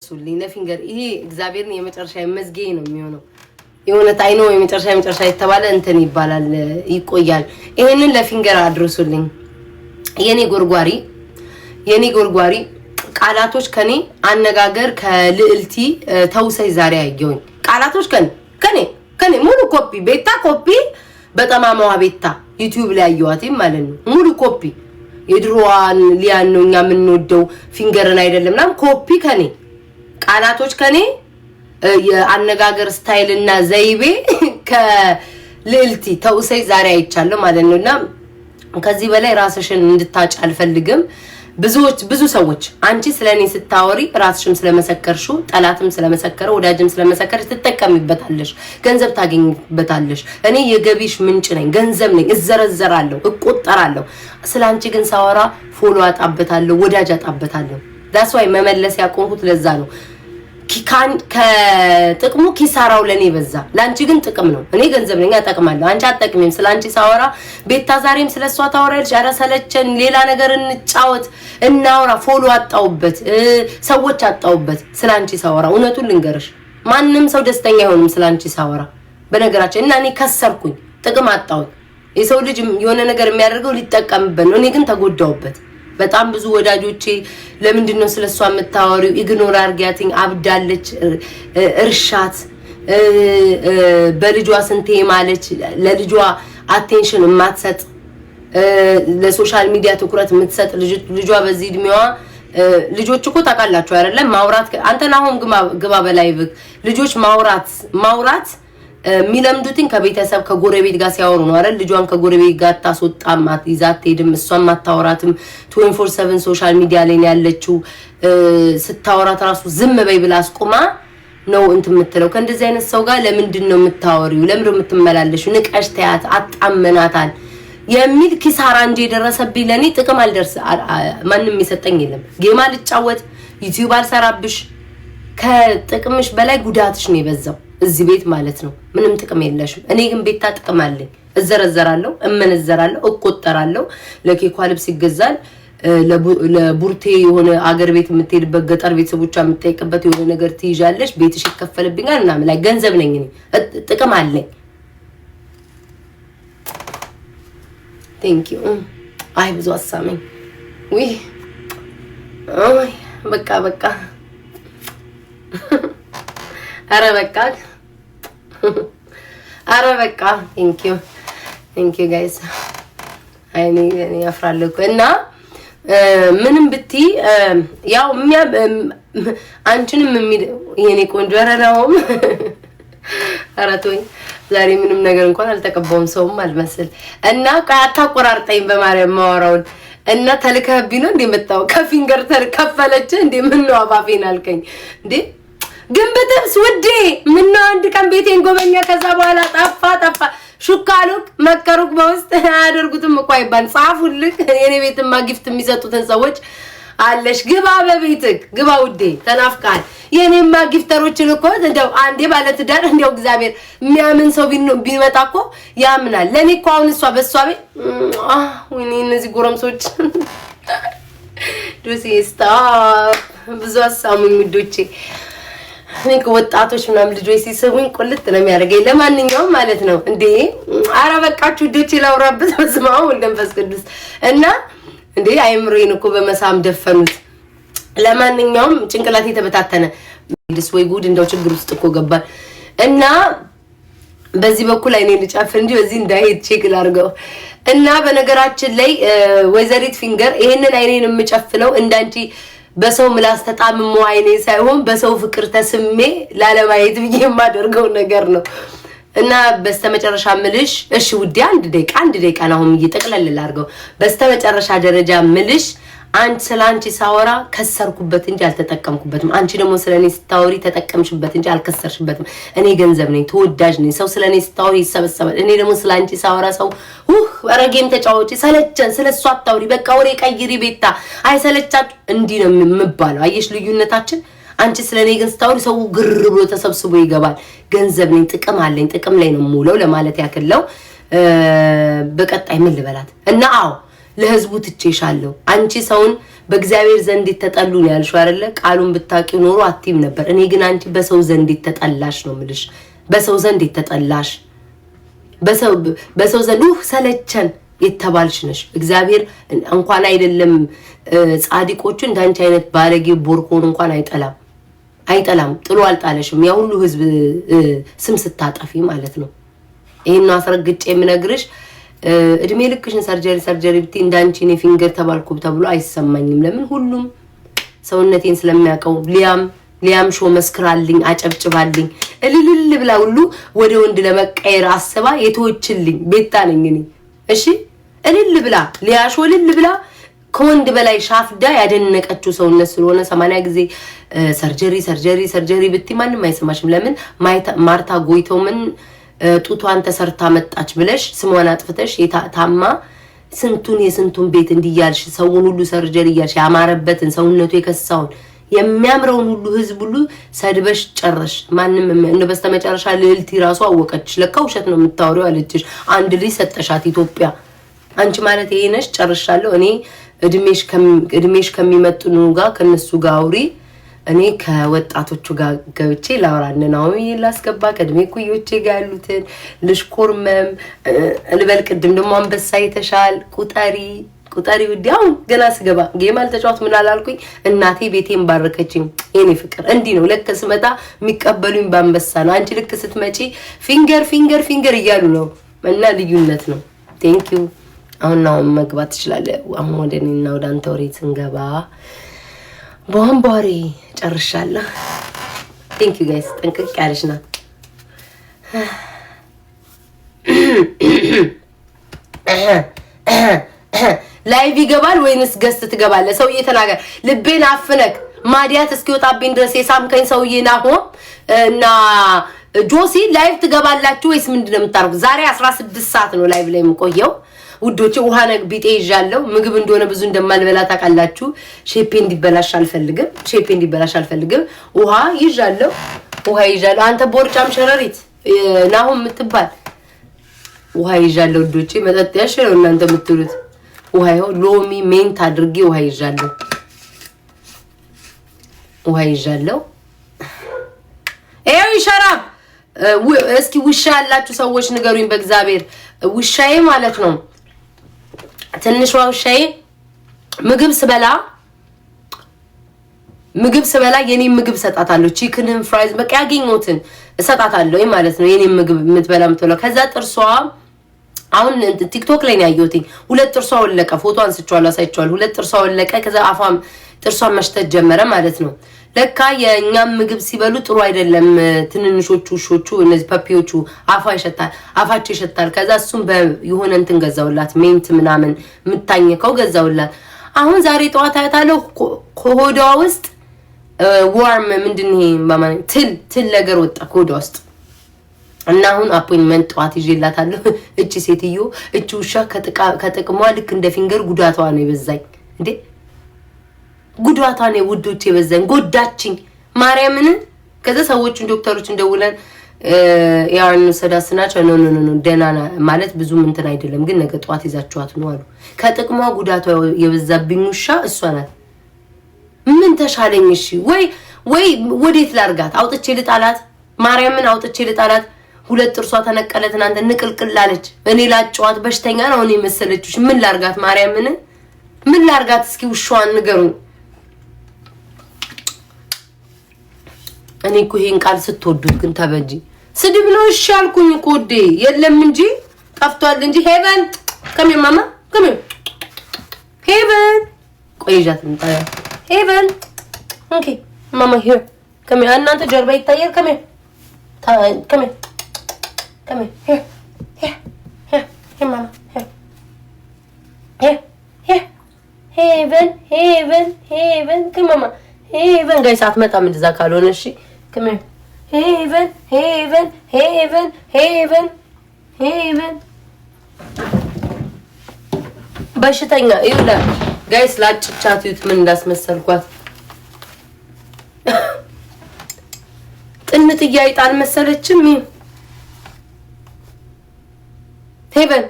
ሱልኝ ለፊንገር ይሄ እግዚአብሔርን የመጨረሻ መዝጊያ ነው የሚሆነው። የሆነ ታይኖ የመጨረሻ የተባለ እንትን ይባላል ይቆያል። ይሄንን ለፊንገር አድርሱልኝ። የኔ ጎርጓሪ ቃላቶች ከኔ አነጋገር ከልዕልቲ ተውሰይ ዛሬ ያየውኝ ቃላቶች ከኔ ሙሉ ኮፒ ቤታ ኮፒ በጠማማዋ ቤታ ዩቲዩብ ላይ ያየዋት ማለት ነው። ሙሉ ኮፒ የድሮዋን ሊያን ነው እኛ የምንወደው ፊንገርን አይደለምና ኮፒ ከኔ ቃላቶች ከኔ የአነጋገር ስታይል እና ዘይቤ ከልዕልቲ ተውሰይ ዛሬ አይቻለሁ ማለት ነውና ከዚህ በላይ ራስሽን እንድታጭ አልፈልግም። ብዙ ሰዎች አንቺ ስለኔ ስታወሪ ራስሽም ስለመሰከርሹ ጠላትም ስለመሰከረ ወዳጅም ስለመሰከር ትጠቀሚበታለሽ፣ ገንዘብ ታገኝበታለሽ። እኔ የገቢሽ ምንጭ ነኝ፣ ገንዘብ ነኝ፣ እዘረዘራለሁ፣ እቆጠራለሁ። ስላንቺ ግን ሳወራ ፎሎ አጣበታለሁ፣ ወዳጅ አጣበታለሁ። ዳስ ዋይ መመለስ ያቆምኩት ለዛ ነው። ከጥቅሙ ኪሳራው ለኔ በዛ፣ ላንቺ ግን ጥቅም ነው። እኔ ገንዘብ ነኝ አጠቅማለሁ፣ አንቺ አጠቅሚም። ስላንቺ ሳወራ ቤታ ዛሬም ስለሷ ታወራለሽ፣ ኧረ ሰለቸን፣ ሌላ ነገር እንጫወት እናውራ። ፎሎ አጣውበት፣ ሰዎች አጣውበት ስላንቺ ሳወራ። እውነቱን ልንገርሽ ማንንም ሰው ደስተኛ አይሆንም ስላንቺ ሳወራ በነገራችን። እና እኔ ከሰርኩኝ፣ ጥቅም አጣው። የሰው ልጅ የሆነ ነገር የሚያደርገው ሊጠቀምበት ነው። እኔ ግን ተጎዳውበት። በጣም ብዙ ወዳጆቼ ለምንድን ነው ስለሷ የምታወሪው? ኢግኖር አርጊያትኝ፣ አብዳለች፣ እርሻት፣ በልጇ ስንቴ ማለች፣ ለልጇ አቴንሽን የማትሰጥ ለሶሻል ሚዲያ ትኩረት የምትሰጥ ልጇ በዚህ እድሜዋ ልጆች እኮ ታውቃላችሁ አይደለም? ማውራት አንተና አሁን ግባ በላይ ልጆች ማውራት ሚለምዱትን ከቤተሰብ ከጎረቤት ጋር ሲያወሩ ነው አይደል? ልጇን ከጎረቤት ጋር ታስወጣማት ይዛት ሄድም እሷን ማታወራትም 24/7 ሶሻል ሚዲያ ላይ ያለችው ስታወራት ራሱ ዝም በይ ብላ አስቆማ ነው እንትን የምትለው። ከእንደዚህ አይነት ሰው ጋር ለምንድን ነው የምታወሪው? ለምን ነው የምትመላለሹ? ንቀሽ ተያት፣ አጣመናታል የሚል ኪሳራ እንጂ የደረሰብኝ ለኔ ጥቅም አልደርስ ማንንም የሰጠኝ የለም። ጌማ ልጫወት ዩቲዩብ አልሰራብሽ፣ ከጥቅምሽ በላይ ጉዳትሽ ነው የበዛው እዚህ ቤት ማለት ነው። ምንም ጥቅም የለሽም። እኔ ግን ቤታ ጥቅም አለኝ። እዘረዘራለሁ፣ እመነዘራለሁ፣ እቆጠራለሁ። ለኬኳ ልብስ ይገዛል፣ ለቡርቴ የሆነ አገር ቤት የምትሄድበት ገጠር ቤተሰቦቿ የምትጠይቅበት የሆነ ነገር ትይዣለሽ፣ ቤትሽ ይከፈልብኛል እና ላይ ገንዘብ ነኝ እኔ፣ ጥቅም አለኝ። ቴንክ ዩ። አይ ብዙ አሳመኝ። ወይ በቃ አረ በቃ ቴንክ ዩ ጋይስ። አይኔ ያፍራለሁ እና ምንም ብቲ ያው አንቺንም የኔ ቆንጆ አረራውም አራቶኝ ዛሬ ምንም ነገር እንኳን አልተቀባውም ሰውም አልመስል እና አታቆራርጠኝ በማርያም ማወራውን እና ተልከህብኝ ነው እንደመጣው ከፊንገር ተከፈለች እንደ ምን ነው አባፌን አልከኝ እንዴ? ግን በተብስ ውዴ ምን ነው አንድ ቀን ቤቴን ጎበኛ ከዛ በኋላ ጠፋ ሹካሉክ መከሩክ በውስጥ አያደርጉትም እኮ አይባል። ጻፉልክ የኔ ቤትማ ጊፍት የሚሰጡትን ሰዎች አለሽ። ግባ በቤትክ ግባ ውዴ፣ ተናፍቃል። የኔማ ጊፍተሮችን እኮ እንደው አንዴ ባለ ትዳር እንደው እግዚአብሔር የሚያምን ሰው ቢመጣ እኮ ያምናል። ለኔ እኮ አሁን እሷ በሷ ቤት ወይኔ እነዚህ ጎረምሶች ዱሲስታ ብዙ አሳሙኝ ውዶቼ። እኔ ወጣቶች ምናምን ልጆች ሲሰሙኝ ቁልት ነው የሚያደርገኝ። ለማንኛውም ማለት ነው እንዴ አረ በቃችሁ ውዶቼ ላውራበት መስማው እንደንፈስ ቅዱስ እና እንዴ አይምሮዬን እኮ በመሳም ደፈኑት። ለማንኛውም ጭንቅላቴ ተበታተነ። ወይ ጉድ እንደው ችግር ውስጥ እኮ ገባል እና በዚህ በኩል አይኔ ልጫፍ እንጂ በዚህ እንዳይሄድ ቼክ ላድርገው እና በነገራችን ላይ ወይዘሪት ፊንገር ይሄንን አይኔን የምጨፍነው እንዳንቺ በሰው ምላስ ተጣምሞ አይኔ ሳይሆን በሰው ፍቅር ተስሜ ላለማየት ብዬ የማደርገው ነገር ነው። እና በስተመጨረሻ ምልሽ እሺ ውዴ አንድ ደቂቃ ነው እየጠቅለል አድርገው በስተመጨረሻ ደረጃ ምልሽ አንቺ ስላንቺ ሳወራ ከሰርኩበት እንጂ አልተጠቀምኩበትም። አንቺ ደግሞ ስለኔ ስታወሪ ተጠቀምሽበት እንጂ አልከሰርሽበትም። እኔ ገንዘብ ነኝ፣ ተወዳጅ ነኝ። ሰው ስለኔ ስታወሪ ይሰበሰባል። እኔ ደግሞ ስላንቺ ሳወራ ሰው ረጌም ተጫወቺ ሰለቸን ስለሷ አታውሪ በቃ ወሬ ቀይሪ ቤታ አይሰለቻችሁ እንዲህ ነው የምባለው። አየሽ ልዩነታችን። አንቺ ስለኔ ግን ስታወሪ ሰው ግር ብሎ ተሰብስቦ ይገባል። ገንዘብ ነኝ፣ ጥቅም አለኝ፣ ጥቅም ላይ ነው ሙለው ለማለት ያክለው። በቀጣይ ምን ልበላት እና ለህዝቡ ትቼሻለሁ። አንቺ ሰውን በእግዚአብሔር ዘንድ የተጠሉ ነው ያልሽው አይደለ? ቃሉን ብታውቂው ኖሮ አትይም ነበር። እኔ ግን አንቺ በሰው ዘንድ የተጠላሽ ነው የምልሽ። በሰው ዘንድ የተጠላሽ በሰው ዘንድ ሰለቸን የተባልሽ ነሽ። እግዚአብሔር እንኳን አይደለም ጻድቆቹ እንዳንቺ አይነት ባለጌ ቦርኮን እንኳን አይጠላም። ጥሎ አልጣለሽም። ያ ሁሉ ህዝብ ስም ስታጠፊ ማለት ነው። ይሄን ነው አስረግጬ የምነግርሽ። እድሜ ልክሽን ሰርጀሪ ብትይ እንዳንቺ እኔ ፊንገር ተባልኩ ተብሎ አይሰማኝም። ለምን ሁሉም ሰውነቴን ስለሚያውቀው ሊያም ሾ መስክራልኝ አጨብጭባልኝ እልልል ብላ ሁሉ ወደ ወንድ ለመቀየር አስባ የተወችልኝ ቤታ ነኝ እኔ። እሺ እልል ብላ ሊያሾ እልል ብላ ከወንድ በላይ ሻፍዳ ያደነቀችው ሰውነት ስለሆነ 80 ጊዜ ሰርጀሪ ብትይ ማንም አይሰማሽም። ለምን ማርታ ጎይተው ምን ጡቷን ተሰርታ መጣች ብለሽ ስሟን አጥፍተሽ ታማ የስንቱን ቤት እንዲያልሽ ሰውን ሁሉ ሰርጀሪ እያልሽ ያማረበትን ሰውነቱ የከሳውን የሚያምረውን ሁሉ ህዝብ ሁሉ ሰድበሽ ጨረሽ። ማንም እንደ በስተመጨረሻ ልልቲ ራሱ አወቀችሽ። ለካ ውሸት ነው የምታወሪው አለችሽ። አንድ ልጅ ሰጠሻት ኢትዮጵያ። አንቺ ማለት ይሄ ነሽ። ጨርሻለሁ። እኔ እድሜሽ ከሚመጥኑ ጋር ከነሱ ጋር አውሪ። እኔ ከወጣቶቹ ጋር ገብቼ ላውራነን ነው ላስገባ ከእድሜ ኩዮቼ ጋር ያሉትን ልሽኮርመም ልበል። ቅድም ደግሞ አንበሳ የተሻል ቁጠሪ ውዲያው ገና ስገባ ጌም አልተጫወት ምን አላልኩኝ። እናቴ ቤቴን ባረከችኝ። የኔ ፍቅር እንዲህ ነው ለከ ስመጣ የሚቀበሉኝ ባንበሳ ነው። አንቺ ልክ ስትመጪ ፊንገር እያሉ ነው። እና ልዩነት ነው። ቴንክ ዩ። አሁን መግባት ትችላለህ። አሁን ወደ እኔና ወደ አንተ ወሬ ስንገባ ቦምባሪ ጨርሻለሁ። ቴንክ ዩ ጋይስ። ጠንቅቅ ያለሽ ናት። ላይቭ ይገባል ወይንስ ገስት ትገባለህ? ሰውዬ ተናገር። ልቤን አፍነክ ማዲያት እስኪወጣብኝ ድረስ የሳምከኝ ሰውዬ ናሆ እና ጆሲ ላይቭ ትገባላችሁ ወይስ ምንድነው የምታርጉ? ዛሬ 16 ሰዓት ነው ላይቭ ላይ የምቆየው ውዶቼ። ውሃ ቢጤ ይዣለሁ። ምግብ እንደሆነ ብዙ እንደማልበላ ታውቃላችሁ። ሼፔ እንዲበላሽ አልፈልግም። ውሃ ይዣለሁ። አንተ ቦርጫም ሸረሪት ናሆ የምትባል ውሃ ይዣለሁ ውዶቼ። መጠጥ ያሽለው እናንተ የምትሉት ውሃ ይኸው ሎሚ ሜንት አድርጌ ውሃ ይዣለሁ። ይኸው ይሸራብ። እስኪ ውሻ ያላችሁ ሰዎች ንገሩኝ በእግዚአብሔር። ውሻዬ ማለት ነው ትንሿ ውሻዬ ምግብ ስበላ የኔ ምግብ ሰጣታለሁ። ቺክንን ፍራይዝ በቃ ያገኘሁትን እሰጣታለሁ ማለት ነው። የኔ ምግብ የምትበላ የምትበላው ከዛ ጥርሷ አሁን ቲክቶክ ላይ ነው ያየሁት። ሁለት ጥርሷ ወለቀ። ፎቶ አንስቻለሁ አሳይቻለሁ። ሁለት ጥርሷ ወለቀ። ከዛ ጥርሷን መሽተት ጀመረ ማለት ነው። ለካ የኛም ምግብ ሲበሉ ጥሩ አይደለም። ትንንሾቹ ውሾቹ እነዚህ ፐፒዎቹ አፋቸው ይሸታል። ከዛ እሱም በየሆነ እንትን ገዛውላት ሜንት ምናምን የምታኘከው ገዛውላት። አሁን ዛሬ ጠዋት አያታለሁ ከሆዷ ውስጥ ዋርም ምንድነው ይሄ ማለት ትል ነገር ወጣ ከሆዷ ውስጥ እና አሁን አፖይንትመንት ጠዋት ይዤላታለሁ። እቺ ሴትዮ እቺ ውሻ ከጥቅሟ ልክ እንደ ፊንገር ጉዳቷ ነው የበዛኝ። እንዴ ጉዳቷ ነው ውዶቼ የበዛኝ። ጎዳችኝ ማርያምን። ከዛ ሰዎችን ዶክተሮችን ደውለን ያን ሰዳስናቸው ኖ ደና ማለት ብዙ እንትን አይደለም ግን ነገ ጠዋት ይዛችኋት ነው አሉ። ከጥቅሟ ጉዳቷ የበዛብኝ ውሻ እሷ ናት። ምን ተሻለኝ? እሺ ወይ ወዴት ላርጋት? አውጥቼ ልጣላት? ማርያምን አውጥቼ ልጣላት? ሁለት ጥርሷ ተነቀለ ትናንት ንቅልቅል አለች። እኔ ላጫዋት በሽተኛ ነው እኔ መሰለችሽ። ምን ላርጋት? ማርያምን ምን ላርጋት? እስኪ ውሻዋን ንገሩኝ። እኔ እኮ ይሄን ቃል ስትወዱት ግን ተበጂ ስድብ ነው። እሺ አልኩኝ እኮ ወዴ የለም እንጂ ጠፍቷል እንጂ ሄቨን ከመ ማማ ከመ ሄቨን ቆይጃት እንጣ ሄቨን ኦኬ ማማ ሂር ከመ እናንተ ጀርባ ይታያል። ከመ here mama here heaven come mama heaven guys አትመጣም እንደዛ ካልሆነ እሺ come here heaven በሽተኛ ይውላ ጋይስ ላጭቻት ይት ምን እንዳስመሰልኳት ጥንት ያይጣል መሰለችም ሄቨን